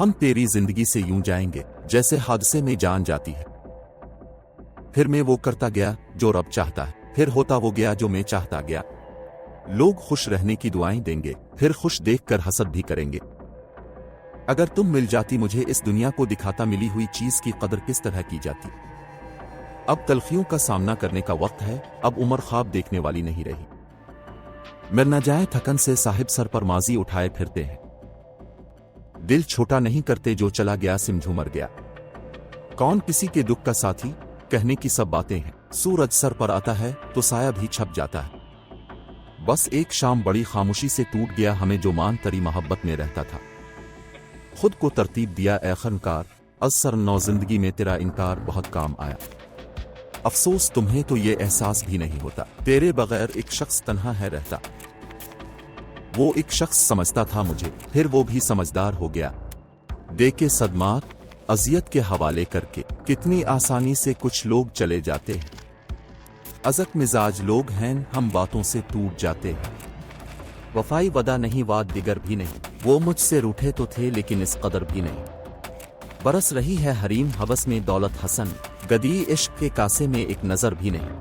हम तेरी जिंदगी से यूं जाएंगे जैसे हादसे में जान जाती है। फिर मैं वो करता गया जो रब चाहता है, फिर होता वो गया जो मैं चाहता गया। लोग खुश रहने की दुआएं देंगे, फिर खुश देखकर हसद भी करेंगे। अगर तुम मिल जाती मुझे इस दुनिया को दिखाता मिली हुई चीज की कदर किस तरह की जाती। अब तलखियों का सामना करने का वक्त है, अब उम्र ख्वाब देखने वाली नहीं रही। मिर न जाए थकन से साहिब सर पर माजी उठाए फिरते हैं। दिल छोटा नहीं करते जो चला गया सिमझू मर गया। कौन किसी के दुख का साथी, कहने की सब बातें हैं। सूरज सर पर आता है तो साया भी छप जाता है। बस एक शाम बड़ी खामोशी से टूट गया हमें जो मान तरी मोहब्बत में रहता था। खुद को तरतीब दिया ए खनकार, असर नौ जिंदगी में तेरा इनकार बहुत काम आया। अफसोस तुम्हें तो ये एहसास भी नहीं होता, तेरे बगैर एक शख्स तन्हा है रहता। वो एक शख्स समझता था मुझे, फिर वो भी समझदार हो गया। देके सदमात अजियत के हवाले करके कितनी आसानी से कुछ लोग चले जाते हैं। अज़क मिजाज लोग हैं, हम बातों से टूट जाते हैं। वफाई वदा नहीं वाद दिगर भी नहीं, वो मुझसे रूठे तो थे लेकिन इस कदर भी नहीं। बरस रही है हरीम हवस में दौलत हसन, गदी इश्क के कासे में एक नजर भी नहीं।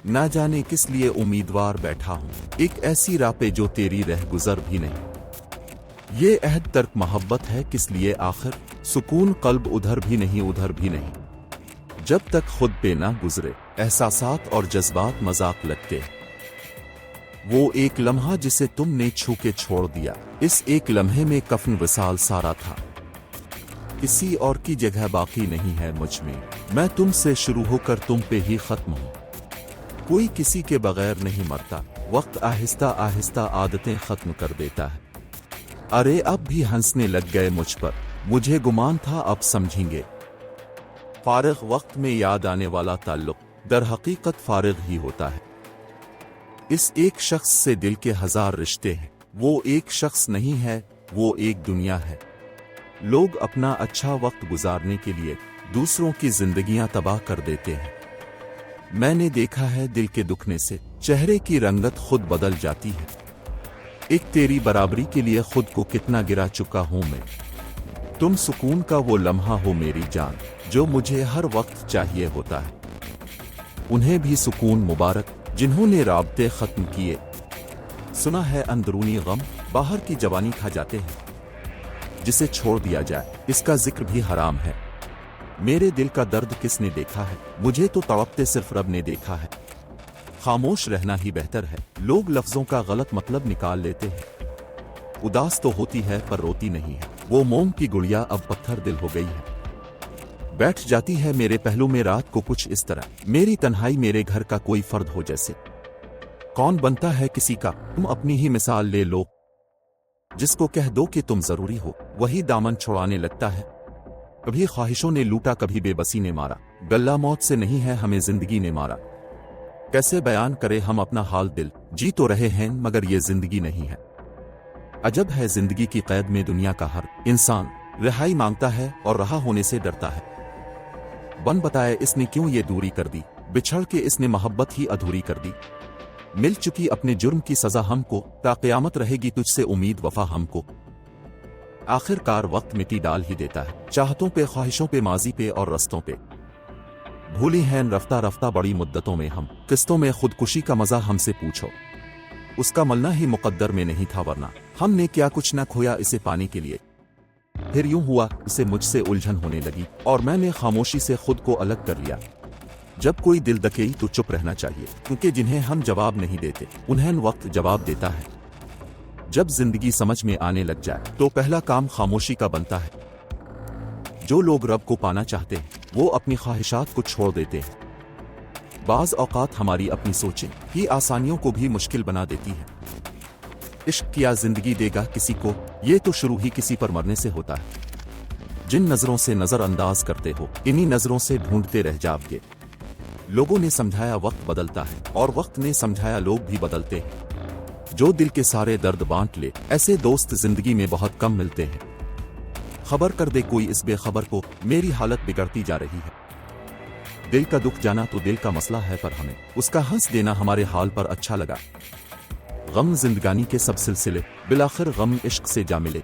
ना जाने किस लिए उम्मीदवार बैठा हूं, एक ऐसी राह पे जो तेरी रह गुजर भी नहीं। ये अहद तर्क मोहब्बत है किस लिए आखिर, सुकून कल्ब उधर भी नहीं उधर भी नहीं। जब तक खुद पे ना गुजरे एहसासात और जज्बात मजाक लगते। वो एक लम्हा जिसे तुमने छू के छोड़ दिया, इस एक लम्हे में कफन विसाल सारा था। किसी और की जगह बाकी नहीं है मुझ में, मैं तुमसे शुरू होकर तुम पे ही खत्म हूं। कोई किसी के बगैर नहीं मरता, वक्त आहिस्ता आहिस्ता आदतें खत्म कर देता है। अरे अब भी हंसने लग गए मुझ पर, मुझे गुमान था अब समझेंगे। फारिग वक्त में याद आने वाला ताल्लुक दर हकीकत फारिग ही होता है। इस एक शख्स से दिल के हजार रिश्ते हैं, वो एक शख्स नहीं है, वो एक दुनिया है। लोग अपना अच्छा वक्त गुजारने के लिए दूसरों की जिंदगियां तबाह कर देते हैं। मैंने देखा है दिल के दुखने से चेहरे की रंगत खुद बदल जाती है। एक तेरी बराबरी के लिए खुद को कितना गिरा चुका हूं मैं। तुम सुकून का वो लम्हा हो मेरी जान, जो मुझे हर वक्त चाहिए होता है। उन्हें भी सुकून मुबारक जिन्होंने राब्ते खत्म किए। सुना है अंदरूनी गम बाहर की जवानी खा जाते हैं, जिसे छोड़ दिया जाए इसका जिक्र भी हराम है। मेरे दिल का दर्द किसने देखा है, मुझे तो तड़पते सिर्फ रब ने देखा है। खामोश रहना ही बेहतर है, लोग लफ्जों का गलत मतलब निकाल लेते हैं। उदास तो होती है पर रोती नहीं है, वो मोम की गुड़िया अब पत्थर दिल हो गई है। बैठ जाती है मेरे पहलू में रात को कुछ इस तरह, मेरी तन्हाई मेरे घर का कोई फर्द हो जैसे। कौन बनता है किसी का, तुम अपनी ही मिसाल ले लो। जिसको कह दो कि तुम जरूरी हो, वही दामन छुड़ाने लगता है। कभी ख्वाहिशों ने लूटा, कभी बेबसी ने मारा। गल्ला मौत से नहीं है हमें जिंदगी ने मारा। कैसे बयान करे हम अपना हाल, दिल जी तो रहे हैं मगर ये जिंदगी नहीं है। अजब है जिंदगी की कैद में दुनिया का हर इंसान रिहाई मांगता है और रहा होने से डरता है। बन बताए इसने क्यों ये दूरी कर दी, बिछड़ के इसने मोहब्बत ही अधूरी कर दी। मिल चुकी अपने जुर्म की सजा हमको, ता क़यामत रहेगी तुझसे उम्मीद वफा हमको। आखिरकार वक्त मिट्टी डाल ही देता है, चाहतों पे ख्वाहिशों पे माजी पे और रस्तों पे। भूली हैं रफ्ता रफ्ता बड़ी मुद्दतों में हम, किस्तों में खुदकुशी का मजा हमसे पूछो। उसका मलना ही मुकद्दर में नहीं था, वरना हमने क्या कुछ न खोया इसे पाने के लिए। फिर यूं हुआ इसे मुझसे उलझन होने लगी और मैंने खामोशी से खुद को अलग कर लिया। जब कोई दिल दकेई तो चुप रहना चाहिए, क्योंकि जिन्हें हम जवाब नहीं देते उन्हें वक्त जवाब देता है। जब जिंदगी समझ में आने लग जाए तो पहला काम खामोशी का बनता है। जो लोग रब को पाना चाहते हैं वो अपनी ख्वाहिशात को छोड़ देते हैं। बाज औकात हमारी अपनी सोचें ही आसानियों को भी मुश्किल बना देती है। इश्क किया जिंदगी देगा किसी को, ये तो शुरू ही किसी पर मरने से होता है। जिन नजरों से नजरअंदाज करते हो, इन्हीं नजरों से ढूंढते रह जाओगे। लोगों ने समझाया वक्त बदलता है और वक्त ने समझाया लोग भी बदलते हैं। जो दिल के सारे दर्द बांट ले, ऐसे दोस्त जिंदगी में बहुत कम मिलते हैं। खबर कर दे कोई इस बेखबर को, मेरी हालत बिगड़ती जा रही है। दिल का दुख जाना तो दिल का मसला है, पर हमें उसका हंस देना हमारे हाल पर अच्छा लगा। गम जिंदगानी के सब सिलसिले बिलाखिर गम इश्क से जा मिले।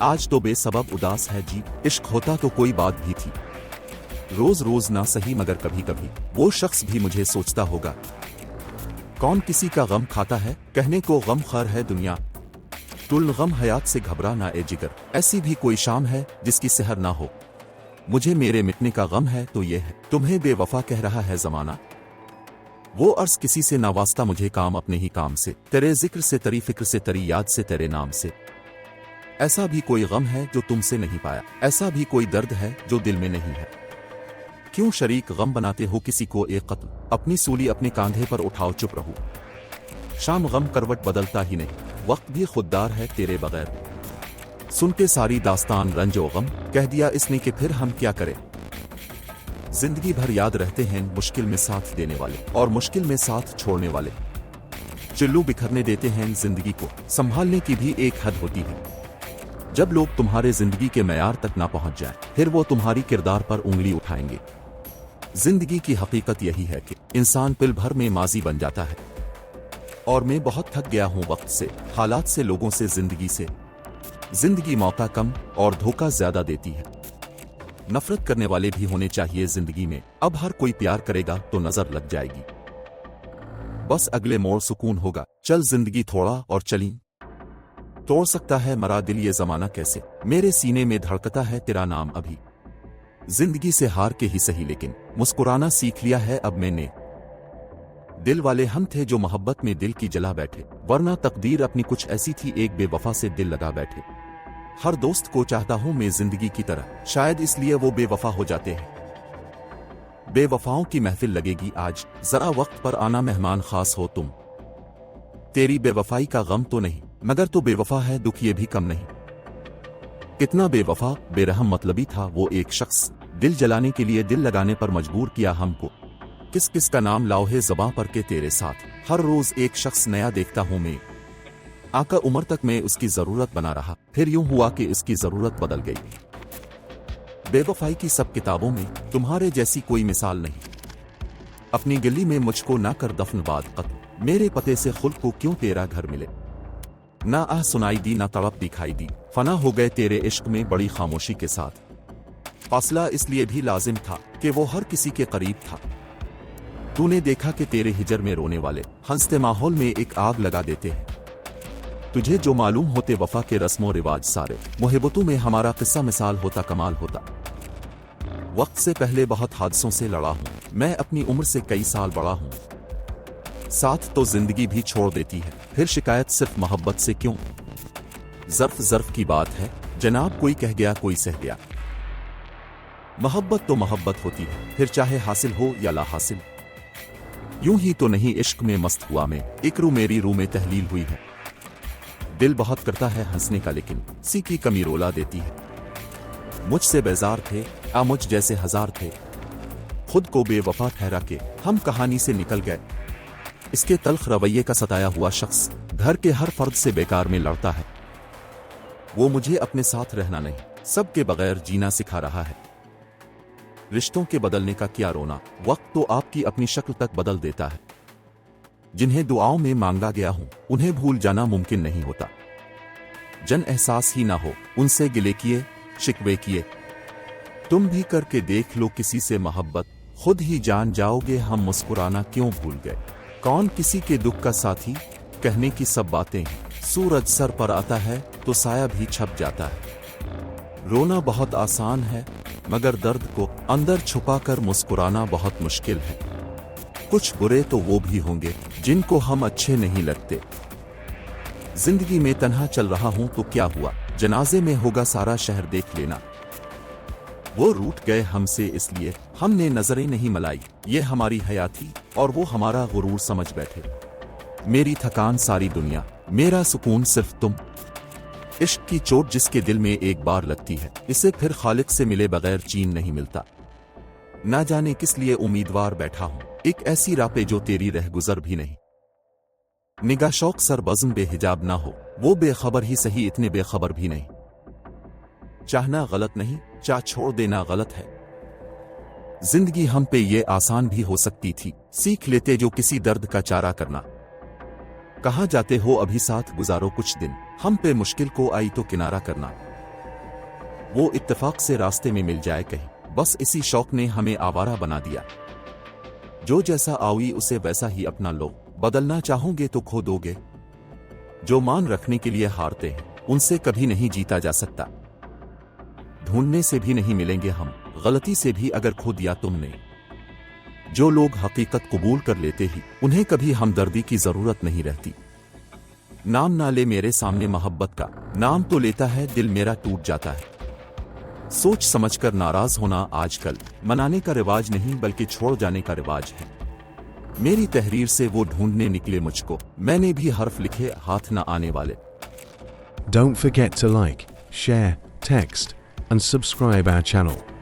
आज तो बेसबब उदास है जी, इश्क होता तो कोई बात भी थी। रोज रोज ना सही मगर कभी कभी वो शख्स भी मुझे सोचता होगा। कौन किसी का गम खाता है, कहने को गम खर है दुनिया। तुल गम हयात से घबरा ना ए जिगर, ऐसी भी कोई शाम है जिसकी सहर ना हो। मुझे मेरे मिटने का गम है तो ये है, तुम्हें बेवफा कह रहा है जमाना। वो अर्ज किसी से ना वास्ता मुझे काम अपने ही काम से, तेरे जिक्र से तेरी फिक्र से तेरी याद से तेरे नाम से। ऐसा भी कोई गम है जो तुमसे नहीं पाया, ऐसा भी कोई दर्द है जो दिल में नहीं है। क्यों शरीक गम बनाते हो किसी को एक कत्ल, अपनी सूली अपने कांधे पर उठाओ चुप रहो। शाम गम करवट बदलता ही नहीं, वक्त भी खुददार है तेरे बगैर। सुन के सारी दास्तान रंजो गम, कह दिया इसने कि फिर हम क्या करें। जिंदगी भर याद रहते हैं मुश्किल में साथ देने वाले और मुश्किल में साथ छोड़ने वाले। चिल्लू बिखरने देते हैं जिंदगी को, संभालने की भी एक हद होती है। जब लोग तुम्हारे जिंदगी के मयार तक ना पहुंच जाएं, फिर वो तुम्हारी किरदार पर उंगली उठाएंगे। जिंदगी की हकीकत यही है कि इंसान पिल भर में माजी बन जाता है। और मैं बहुत थक गया हूं वक्त से, हालात से, लोगों से, जिंदगी से। जिंदगी मौका कम और धोखा ज्यादा देती है। नफरत करने वाले भी होने चाहिए जिंदगी में, अब हर कोई प्यार करेगा तो नजर लग जाएगी। बस अगले मोड़ सुकून होगा, चल जिंदगी थोड़ा और चली। तोड़ सकता है मरा दिल ये जमाना कैसे, मेरे सीने में धड़कता है तेरा नाम अभी। जिंदगी से हार के ही सही लेकिन मुस्कुराना सीख लिया है अब मैंने। दिल वाले हम थे जो मोहब्बत में दिल की जला बैठे, वरना तकदीर अपनी कुछ ऐसी थी एक बेवफा से दिल लगा बैठे। हर दोस्त को चाहता हूं मैं जिंदगी की तरह, शायद इसलिए वो बेवफा हो जाते हैं। बेवफाओं की महफिल लगेगी आज, जरा वक्त पर आना मेहमान खास हो तुम। तेरी बेवफाई का गम तो नहीं, मगर तो बेवफा है दुख ये भी कम नहीं। कितना बेवफा बेरहम मतलबी था वो एक शख्स, दिल जलाने के लिए दिल लगाने पर मजबूर किया हमको। किस किस का नाम लाओ है ज़बां पर के तेरे साथ, हर रोज एक शख्स नया देखता हूं मैं। आका उम्र तक मैं उसकी जरूरत बना रहा, फिर यूं हुआ कि इसकी जरूरत बदल गई। बेवफाई की सब किताबों में तुम्हारे जैसी कोई मिसाल नहीं। अपनी गली में मुझको ना कर दफन बाद कत्ल, मेरे पते से खुद को क्यों तेरा घर मिले। ना आह सुनाई दी ना तड़प दिखाई दी, फना हो गए तेरे इश्क में बड़ी खामोशी के साथ। फासला इसलिए भी लाजिम था कि वो हर किसी के करीब था। तूने देखा कि तेरे हिजर में रोने वाले हंसते माहौल में एक आग लगा देते हैं। तुझे जो मालूम होते वफा के रस्मों रिवाज सारे, मुहब्बतों में हमारा किस्सा मिसाल होता कमाल होता। वक्त से पहले बहुत हादसों से लड़ा हूं मैं, अपनी उम्र से कई साल बड़ा हूं। साथ तो जिंदगी भी छोड़ देती है, फिर शिकायत सिर्फ मोहब्बत से क्यों। ज़र्फ ज़र्फ की बात है जनाब, कोई कह गया कोई सह गया। मोहब्बत तो मोहब्बत होती है, फिर चाहे हासिल हो या ला हासिल। यूं ही तो नहीं इश्क में मस्त हुआ मैं, एक रू मेरी रू में तहलील हुई है। दिल बहुत करता है हंसने का लेकिन सी की कमी रोला देती है। मुझसे बेजार थे आ मुझ जैसे हजार थे, खुद को बेवफा ठहरा के हम कहानी से निकल गए। इसके तल्ख रवैये का सताया हुआ शख्स घर के हर फर्द से बेकार में लड़ता है। वो मुझे अपने साथ रहना नहीं, सबके बगैर जीना सिखा रहा है। रिश्तों के बदलने का क्या रोना, वक्त तो आपकी अपनी शक्ल तक बदल देता है। जिन्हें दुआओं में मांगा गया हूं उन्हें भूल जाना मुमकिन नहीं होता। जन एहसास ही ना हो उनसे गिले किए शिकवे किए। तुम भी करके देख लो किसी से मोहब्बत, खुद ही जान जाओगे हम मुस्कुराना क्यों भूल गए। कौन किसी के दुख का साथी, कहने की सब बातें हैं। सूरज सर पर आता है तो साया भी छप जाता है। रोना बहुत आसान है मगर दर्द को अंदर छुपाकर मुस्कुराना बहुत मुश्किल है। कुछ बुरे तो वो भी होंगे जिनको हम अच्छे नहीं लगते। जिंदगी में तन्हा चल रहा हूं तो क्या हुआ, जनाजे में होगा सारा शहर देख लेना। वो रूठ गए हमसे इसलिए हमने नजरें नहीं मलाई, ये हमारी हया थी और वो हमारा गुरूर समझ बैठे। मेरी थकान सारी दुनिया, मेरा सुकून सिर्फ तुम। इश्क की चोट जिसके दिल में एक बार लगती है, इसे फिर खालिक से मिले बगैर चैन नहीं मिलता। ना जाने किस लिए उम्मीदवार बैठा हूं, एक ऐसी राह पे जो तेरी रह गुजर भी नहीं। निगाह शौक सर बज़्म बेहिजाब ना हो, वो बेखबर ही सही इतने बेखबर भी नहीं। चाहना गलत नहीं, चाह छोड़ देना गलत है। जिंदगी हम पे ये आसान भी हो सकती थी, सीख लेते जो किसी दर्द का चारा करना। कहाँ जाते हो अभी साथ गुजारो कुछ दिन, हम पे मुश्किल को आई तो किनारा करना। वो इत्तेफाक से रास्ते में मिल जाए कहीं, बस इसी शौक ने हमें आवारा बना दिया। जो जैसा आओगी उसे वैसा ही अपना लो, बदलना चाहोगे तो खो दोगे। जो मान रखने के लिए हारते हैं उनसे कभी नहीं जीता जा सकता। ढूंढने से भी नहीं मिलेंगे हम, गलती से भी अगर खो दिया तुमने। जो लोग हकीकत कबूल कर लेते ही उन्हें कभी हमदर्दी की जरूरत नहीं रहती। नाम ना ले मेरे सामने मोहब्बत का, नाम तो लेता है दिल मेरा टूट जाता है। सोच समझकर नाराज होना आजकल मनाने का रिवाज नहीं बल्कि छोड़ जाने का रिवाज है। मेरी तहरीर से वो ढूंढने निकले मुझको, मैंने भी हर्फ लिखे हाथ न आने वाले। Don't forget to like, share, text, and subscribe our channel.